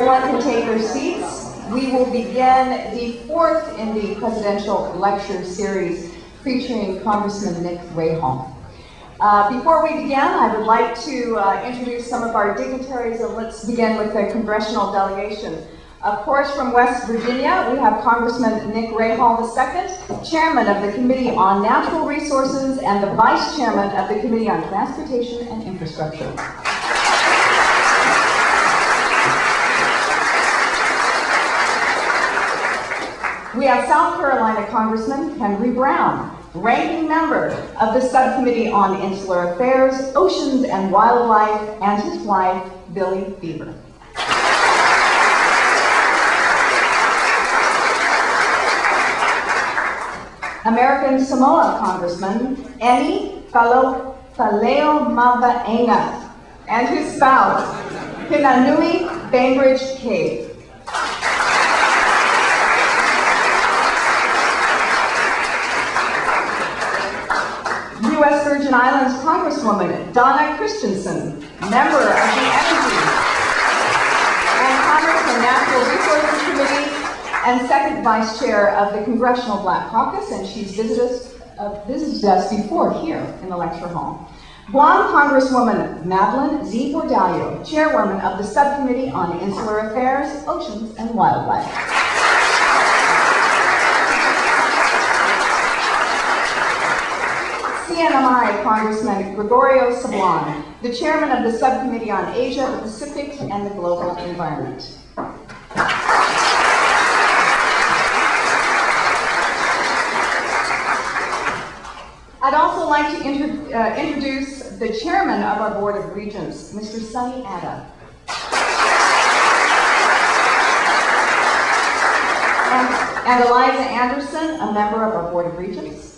Everyone can take their seats. We will begin the fourth in the presidential lecture series featuring Congressman Nick Rahall. Before we begin, I would like to introduce some of our dignitaries, and let's begin with the congressional delegation. Of course, from West Virginia, we have Congressman Nick Rahall II, Chairman of the Committee on Natural Resources and the Vice Chairman of the Committee on Transportation and Infrastructure. We have South Carolina Congressman Henry Brown, Ranking Member of the Subcommittee on Insular Affairs, Oceans and Wildlife, and his wife, Billy Beaver. American Samoa Congressman Eni Faleo Mavaenga and his spouse, Hinanui Bainbridge Cave. U.S. Virgin Islands Congresswoman Donna Christensen, member of the Energy and Commerce and Natural Resources Committee and second vice chair of the Congressional Black Caucus, and she's visited us before here in the lecture hall. Guam Congresswoman Madeline Z. Bordallo, chairwoman of the Subcommittee on Insular Affairs, Oceans and Wildlife. CNMI Congressman Gregorio Sablon, the chairman of the Subcommittee on Asia, the Pacific, and the Global Environment. I'd also like to introduce the chairman of our Board of Regents, Mr. Sonny Atta. And Eliza Anderson, a member of our Board of Regents.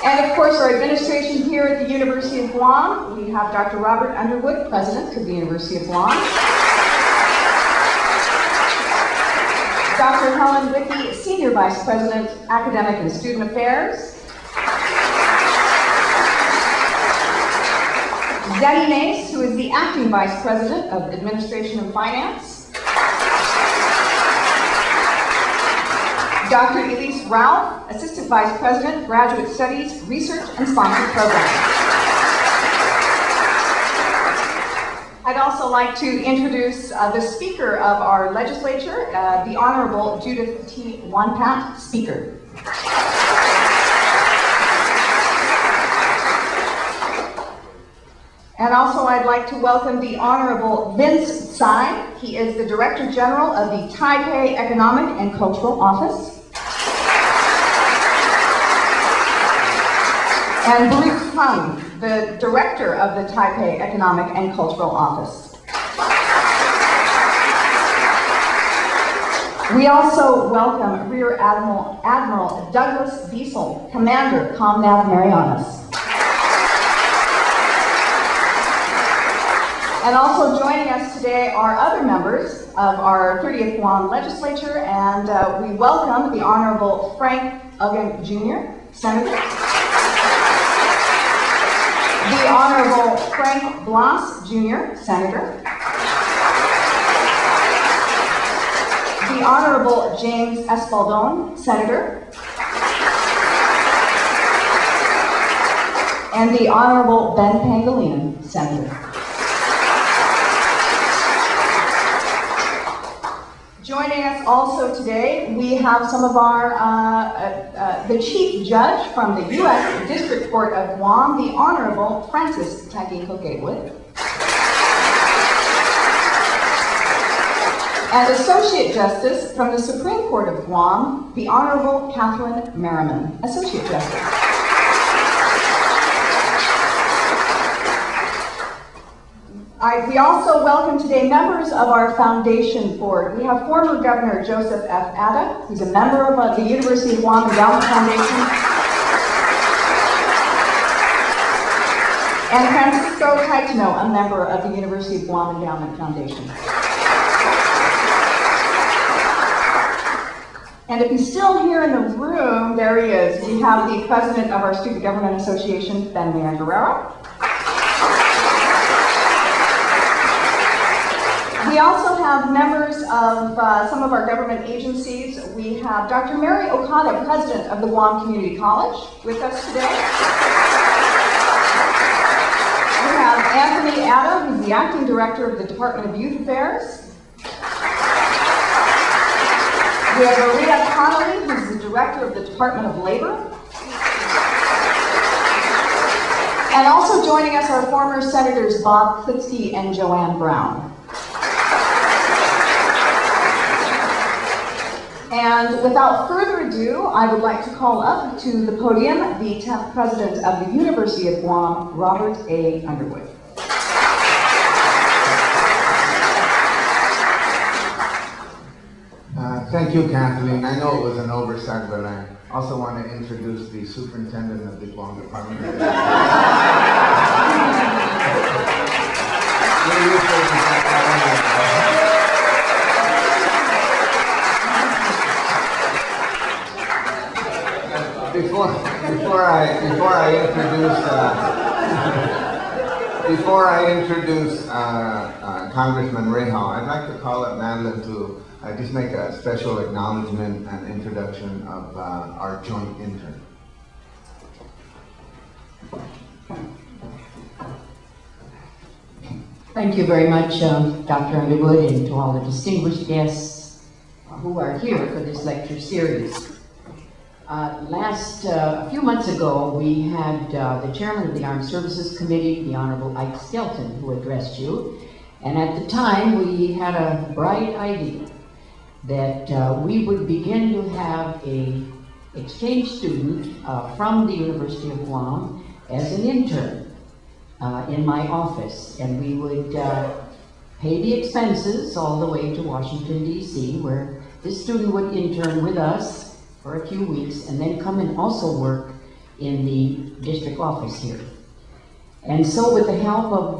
And of course, our administration here at the University of Guam, we have Dr. Robert Underwood, President of the University of Guam. Dr. Helen Wicke, Senior Vice President, Academic and Student Affairs. Zenny Mace, who is the Acting Vice President of Administration and Finance. Dr. Elise Ralph, Assistant Vice President, Graduate Studies, Research and Sponsored Programs. I'd also like to introduce the Speaker of our legislature, the Honorable Judith T. Wanpat, Speaker. And also I'd like to welcome the Honorable Vince Tsai. He is the Director General of the Taipei Economic and Cultural Office. And Bruce Hung, the Director of the Taipei Economic and Cultural Office. We also welcome Rear Admiral Douglas Diesel, Commander, ComNav Marianas. And also joining us today are other members of our 30th Guam Legislature, and we welcome the Honorable Frank Uggan Jr., Senator. The Honorable Frank Blas Jr., Senator. The Honorable James Espaldon, Senator. And the Honorable Ben Pangilinan, Senator. Joining us also today, we have some of our, the Chief Judge from the U.S. District Court of Guam, the Honorable Francis Tagiko Gatewood. And Associate Justice from the Supreme Court of Guam, the Honorable Catherine Merriman, Associate Justice. We also welcome today members of our foundation board. We have former Governor Joseph F. Atta, who's a member of the University of Guam Endowment Foundation, and Francisco Caetano, a member of the University of Guam Endowment Foundation. And if he's still here in the room, there he is. We have the president of our Student Government Association, Ben Guerrero. We also have members of some of our government agencies. We have Dr. Mary Okada, president of the Guam Community College, with us today. We have Anthony Atta, who's the acting director of the Department of Youth Affairs. We have Maria Connolly, who's the director of the Department of Labor. And also joining us are former Senators Bob Klitsky and Joanne Brown. And without further ado, I would like to call up to the podium the 10th President of the University of Guam, Robert A. Underwood. Thank you, Kathleen. I know it was an oversight, but I also want to introduce the superintendent of the Guam Department of Education. Before I introduce Congressman Rahall, I'd like to call up Madeline to just make a special acknowledgement and introduction of our joint intern. Thank you very much, Dr. Underwood, and to all the distinguished guests who are here for this lecture series. A few months ago, we had the chairman of the Armed Services Committee, the Honorable Ike Skelton, who addressed you. And at the time, we had a bright idea that we would begin to have an exchange student from the University of Guam as an intern in my office. And we would pay the expenses all the way to Washington, D.C., where this student would intern with us for a few weeks and then come and also work in the district office here. And so with the help of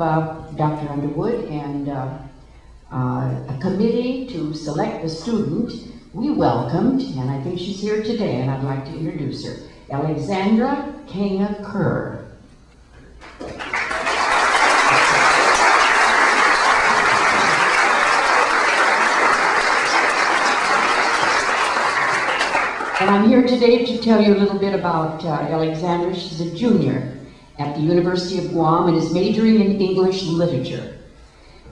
Dr. Underwood and a committee to select the student, we welcomed, and I think she's here today, and I'd like to introduce her, Alexandra Kanga Kerr. And I'm here today to tell you a little bit about Alexandra. She's a junior at the University of Guam and is majoring in English literature.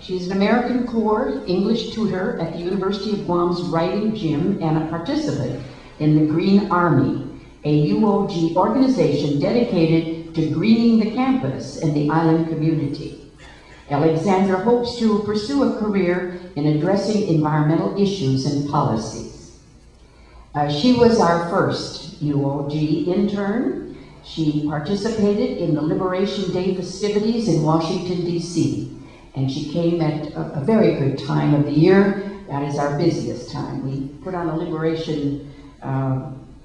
She's an American Corps English tutor at the University of Guam's writing gym and a participant in the Green Army, a UOG organization dedicated to greening the campus and the island community. Alexandra hopes to pursue a career in addressing environmental issues and policies. She was our first UOG intern. She participated in the Liberation Day festivities in Washington, D.C. And she came at a very good time of the year. That is our busiest time. We put on a Liberation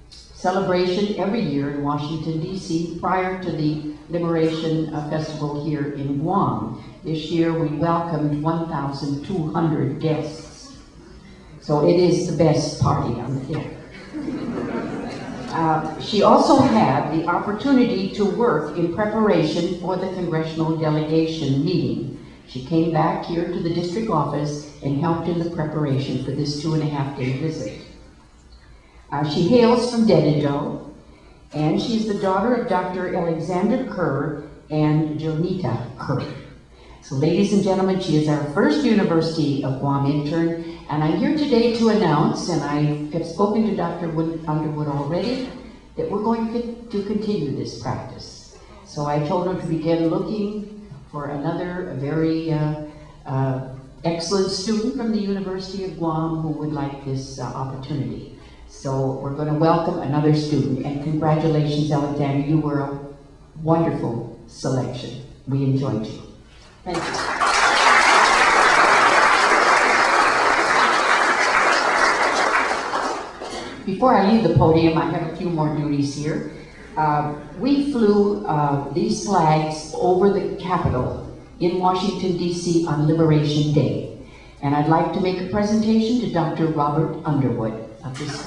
celebration every year in Washington, D.C. prior to the Liberation Festival here in Guam. This year we welcomed 1,200 guests. So it is the best party on the hill. She also had the opportunity to work in preparation for the congressional delegation meeting. She came back here to the district office and helped in the preparation for this 2.5-day visit. She hails from Dededo, and she's the daughter of Dr. Alexander Kerr and Jonita Kerr. So ladies and gentlemen, she is our first University of Guam intern, and I'm here today to announce, and I have spoken to Dr. Underwood already, that we're going to continue this practice. So I told her to begin looking for another very excellent student from the University of Guam who would like this opportunity. So we're going to welcome another student, and congratulations, Alexander, you were a wonderful selection. We enjoyed you. Thank you. Before I leave the podium, I have a few more duties here. We flew these flags over the Capitol in Washington, D.C. on Liberation Day. And I'd like to make a presentation to Dr. Robert Underwood of this.